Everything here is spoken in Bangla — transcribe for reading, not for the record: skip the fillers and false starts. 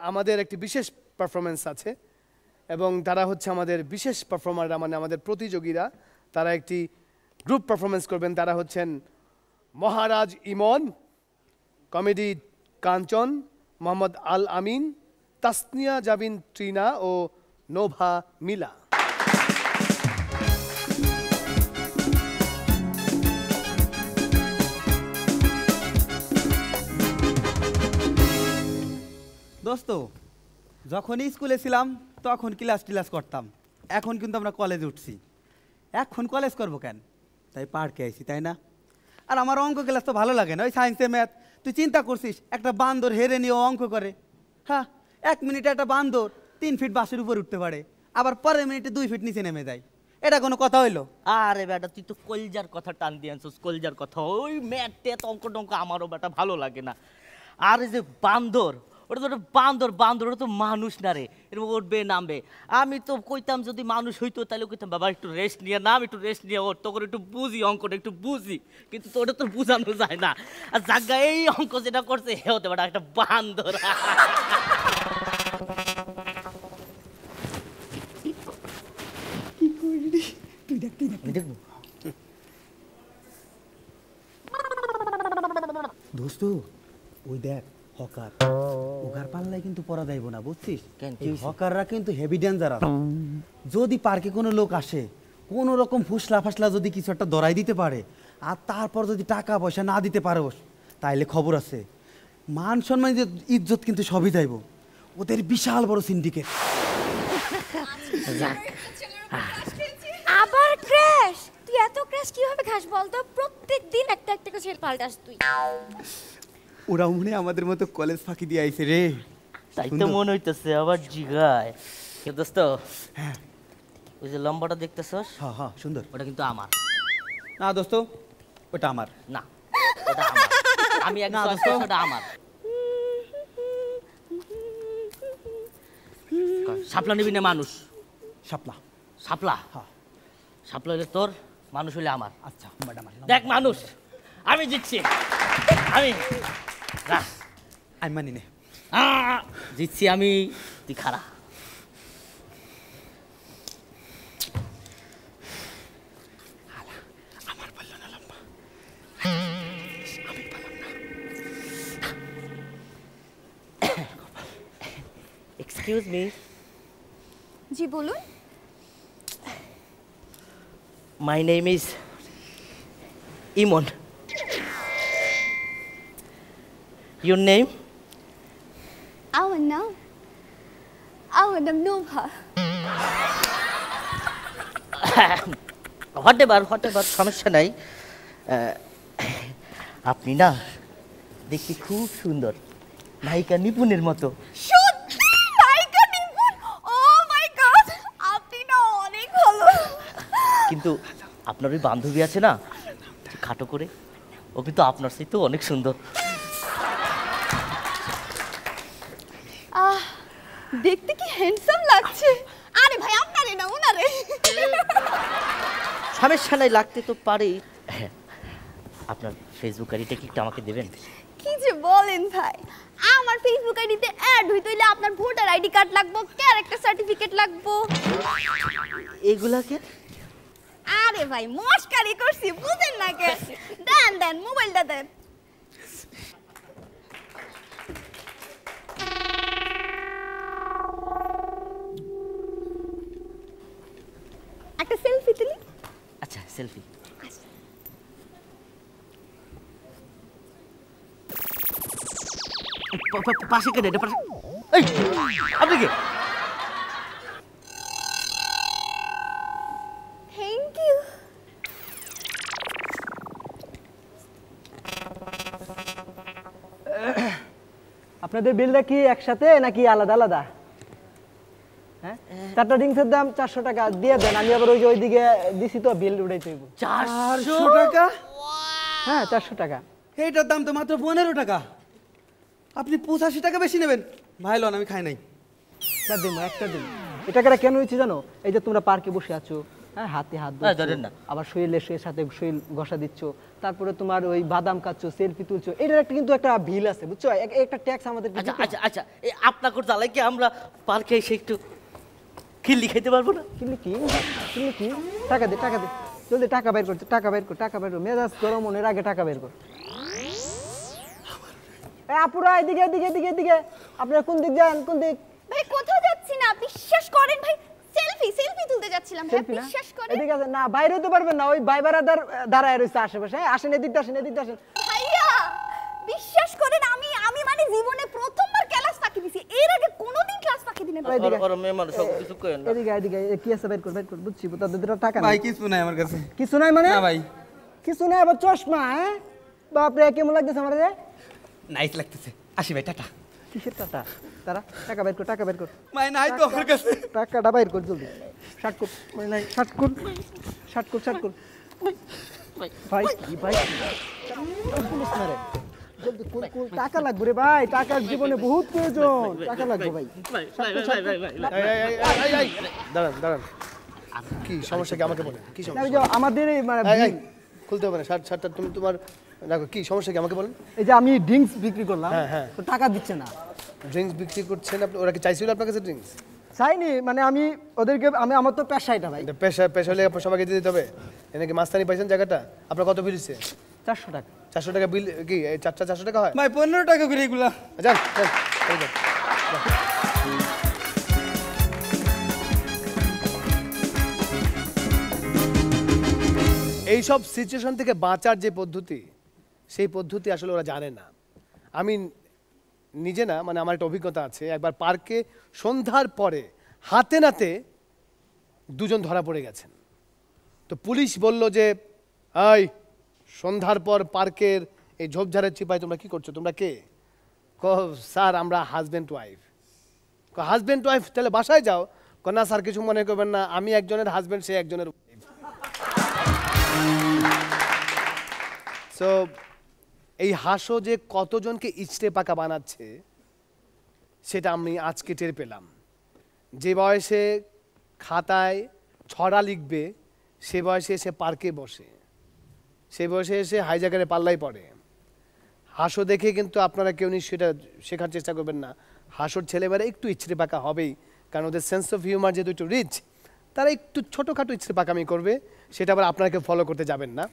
আমাদের একটি বিশেষ পারফরমেন্স আছে এবং তারা হচ্ছে আমাদের বিশেষ পারফর্মাররা, মানে আমাদের প্রতিযোগীরা। তারা একটি গ্রুপ পারফরমেন্স করবেন। তারা হচ্ছেন মহারাজ ইমন, কমেডি কাঞ্চন, মোহাম্মদ আল আমিন, তাসনিয়া জাবিন ট্রিনা ও নোভা মিলা। দোস্ত, যখনই স্কুলে ছিলাম তখন ক্লাস করতাম, এখন কিন্তু আমরা কলেজে উঠছি। এখন কলেজ করবো কেন, তাই পার্কে আইছি, তাই না? আর আমার অঙ্ক ক্লাস তো ভালো লাগে না, ওই সায়েন্সে ম্যাথ। তুই চিন্তা করছিস একটা বান্দর হেরে নিয়ে অঙ্ক করে? হ্যাঁ, 1 মিনিটে একটা বান্দর 3 ফিট বাসের উপর উঠতে পারে, আবার পরের মিনিটে 2 ফিট নিচে নেমে যায়। এটা কোনো কথা হইলো? আরে বেটা, তুই তো কলজার কথা টান দিয়ে আনছিস, কলজার কথা। ওই ম্যাথে অঙ্ক টঙ্ক আমারও বেটা ভালো লাগে না। আর এই যে বান্দর, ওটা তো বান্দর, ওটা তো মানুষ না রে, এরকম উঠবে নামবে। আমি তো কইতাম যদি মানুষ হইতো তাহলে কইতাম বাবা একটু রেস্ট নিয়ে নাম, একটু রেস্ট নিয়ে ওর, তখন একটু বুঝি অঙ্কটা, একটু বুঝি। কিন্তু তো ওটা তো বুঝানো যায় না। আর জায়গা এই অঙ্ক যেটা করছে হে হতে পারে একটা বান্দর। দেখবো দোস্ত, ওই দেখ হকার, ওকার পাল্লায় কিন্তু পড়া যাইব না, বুঝছিস? এই হকাররা কিন্তু হেভি ডেঞ্জারাস। যদি পার্কে কোনো লোক আসে, কোনো রকম ফুসলা ফাসলা যদি কিছু একটা ধরাই দিতে পারে, আর তারপর যদি টাকা পয়সা না দিতে পারোস, তাইলে খবর আছে, মান সম্মান ইজ্জত কিন্তু সবই যাইব। ওদের বিশাল বড় সিন্ডিকেট। আবার ক্র্যাশ? তুই এত ক্র্যাশ কিভাবে খাস বলতো? প্রত্যেক দিন একটা একটা করে ছেলে পাল্টাস তুই। ওরা মনে আমাদের মতো কলেজ ফাঁকি দিয়ে আইছে রে। তাই তো মনে হইতেছে। আবার জিগায় কে দোস্ত? হ্যাঁ, ওই যে লম্বাটা দেখতেছস? হ্যাঁ হ্যাঁ, সুন্দর। ওটা কিন্তু আমার না দোস্ত, ওটা আমার না, ওটা আমার। আমি একদম ওটা আমার। শাপলা নিবি না মানুষ? শাপলা। শাপলা? হ্যাঁ। শাপলা হইলে তোর, মানুষ হইলে আমার। আচ্ছা, দেখ মানুষ, আমি জিতছি। আমি মানি নে। জিতছি আমি, তুই খারা। আমার পারল না লম্বা, আমি পারলাম না। Excuse me. জি বলুন। My name is Emon. Your name? Our name Nova. Whatever, সমস্যা নাই। আপনি না দেখতে খুব সুন্দর, নায়িকা নিপুণের মতো। সত্যি নায়িকা নিপুণ? ও মাই গড, আপনি না অনেক ভালো। কিন্তু আপনার ওই বান্ধবী আছে না, খাটো করে, ও কিন্তু আপনার চাইতেও অনেক সুন্দর। দেখতে কি হ্যান্ডসাম লাগছে। আরে ভাই, আপনারে না ওনারে। সমস্যা নাই, লাগতে তো পারেই। আপনার ফেসবুক আইডিটা কি একটু আমাকে দেবেন? কি যে বলেন ভাই, আমার ফেসবুক আইডিতে অ্যাড হইতে হইলে আপনার ভোটার আইডি কার্ড লাগবো, ক্যারেক্টার সার্টিফিকেট লাগবো। এগুলাকে? আরে ভাই মস্কারি করছি, বুঝেন না কে? দেন মোবাইলটা দেন। একটা সেলফি তুলি। আচ্ছা, সেলফি। পাশে কেটে এটা পাশে। এই আপনি কে? Thank you. আপনাদের বিলটা কি একসাথে নাকি আলাদা আলাদা? হ্যাঁ, 4টা ড্রিঙ্কসের দাম 400 টাকা দিয়ে দেন। আমি আবার ওই যে ওইদিকে দিছি তো, বিল উঠাইতে হইব। 400 টাকা? হ্যাঁ, 400 টাকা। এইটার দাম তো মাত্র 15 টাকা। আপনি 85 টাকা বেশি নেবেন? ভাই লন, আমি খাই নাই। একটা দিন। এই টাকাটা কেন হয়েছে জানো? এই যে তোমরা পার্কে বসে আছো, হ্যাঁ হাতে হাত হ্যাঁ, ধরছো, ধরেন না। আবার শরীরের সাথে শরীর ঘষা দিচ্ছ, তারপরে তোমার ওই বাদাম খাচ্ছ, সেলফি তুলছো, এটার একটা কিন্তু একটা বিল আছে বুঝছো, একটা ট্যাক্স আমাদের আচ্ছা আচ্ছা আচ্ছা এই আপনাকে জ্বালাই কি আমরা পার্কে এসে একটু খিল্লি খেতে পারবো না? কিনলি কি টাকা দে জলদি টাকা বের কর, টাকা বের কর, মেজাজ গরম মনের আগে টাকা বের কর। আপুরা এদিকে আপনারা কোন দিক যান, কোন দিক? ভাই কোথাও যাচ্ছি না, বিশ্বাস করেন ভাই, সেলফি তুলতে যাচ্ছিলাম ভাই, সেলফি না বিশ্বাস করেন। এদিকে আসেন না, বাইরে হতে পারবেন না, ওই ভাই বারাদার দাঁড়ায় রয়েছে আশেপাশে। হ্যাঁ আসেন, এদিক আসেন। ভাইয়া বিশ্বাস করেন, আমি মানে জীবনে প্রথমবার ক্লাস ফাঁকি দিছি, এর আগে কোনোদিন ক্লাস ফাঁকি দিনে ভাই। এদিকে। ওর মেয়ে মানুষ সব কিছু করেন না। এদিকে কি আছে বের কর, বুঝছি তাদের দুটো টাকা ভাই নেই। কিছু নাই আমার কাছে। কিছু নাই মানে? না ভাই, কিছু নাই আবার চশমা? হ্যাঁ বাপরে, কেমন লাগতেছে আমার? নাইস লাগতেছে। আসি ভাই, টাটা। কিসের টাকা? তারা টাকা বের কর। ভাই নাই তো আমার কাছে। টাকাটা বাইর কর জলদি। শার্ট কর, মানে নাই শার্ট কর। ভাই কি ভাই? পুলিশ না রে। জলদি কুল টাকা লাগবে রে ভাই, টাকার জীবনে বহুত প্রয়োজন, টাকা লাগবে ভাই। দাঁড়ান কি সমস্যা, কি আমাকে বলেন কি না, সমস্যা? ওই যে আমাদের এই মানে খুলতে হবে না শার্টটা, তুমি তোমার রাখো, কি সমস্যা কি আমাকে বলেন। এই যে আমি ড্রিঙ্কস বিক্রি করলাম, হ্যাঁ। তো টাকা দিচ্ছে না। ড্রিঙ্কস বিক্রি করছেন আপনি? ওরা কি চাইছিল আপনার কাছে ড্রিঙ্কস? চাইনি, মানে আমি ওদেরকে আমার তো পেশা এটা ভাই। পেশা হলে আপনার সবাইকে দিয়ে দিতে হবে। এনাকি মাস্তানি পাইছেন জায়গাটা? আপনার কত বিল হচ্ছে? 400 টাকা। 400 টাকা বিল কি? এই চারটা 400 টাকা হয়? ভাই 15 টাকা করে এগুলা। যান চলে যান। এইসব সিচুয়েশন থেকে বাঁচার যে পদ্ধতি, সেই পদ্ধতি আসলে ওরা জানে না। আমি নিজে না, মানে আমার একটা অভিজ্ঞতা আছে, একবার পার্কে সন্ধ্যার পরে হাতে নাতে দুজন ধরা পড়ে গেছেন। তো পুলিশ বলল যে এই সন্ধ্যার পর পার্কের এই ঝোপঝাড়ের চিপায় তোমরা কি করছো, তোমরা কে? স্যার আমরা হাজব্যান্ড ওয়াইফ। Husband wife? তাহলে বাসায় যাও। না স্যার কিছু মনে করবেন না, আমি একজনের হাজব্যান্ড, সে একজনের ওয়াইফ। সো এই হাসো যে কতজনকে ইচড়ে পাকা বানাচ্ছে সেটা আমি আজকে টের পেলাম। যে বয়সে খাতায় ছড়া লিখবে সে বয়সে এসে পার্কে বসে, সে বয়সে এসে হাইজাকারে পাল্লাই পড়ে। হাসো দেখে কিন্তু আপনারা কেউ সেটা শেখার চেষ্টা করবেন না। হাসোর ছেলেমেয়েরা একটু ইচড়ে পাকা হবেই, কারণ ওদের সেন্স অফ হিউমার যেহেতু একটু রিচ, তারা একটু ছোটোখাটো ইচড়ে পাকামি করবে, সেটা আবার আপনাকে ফলো করতে যাবেন না।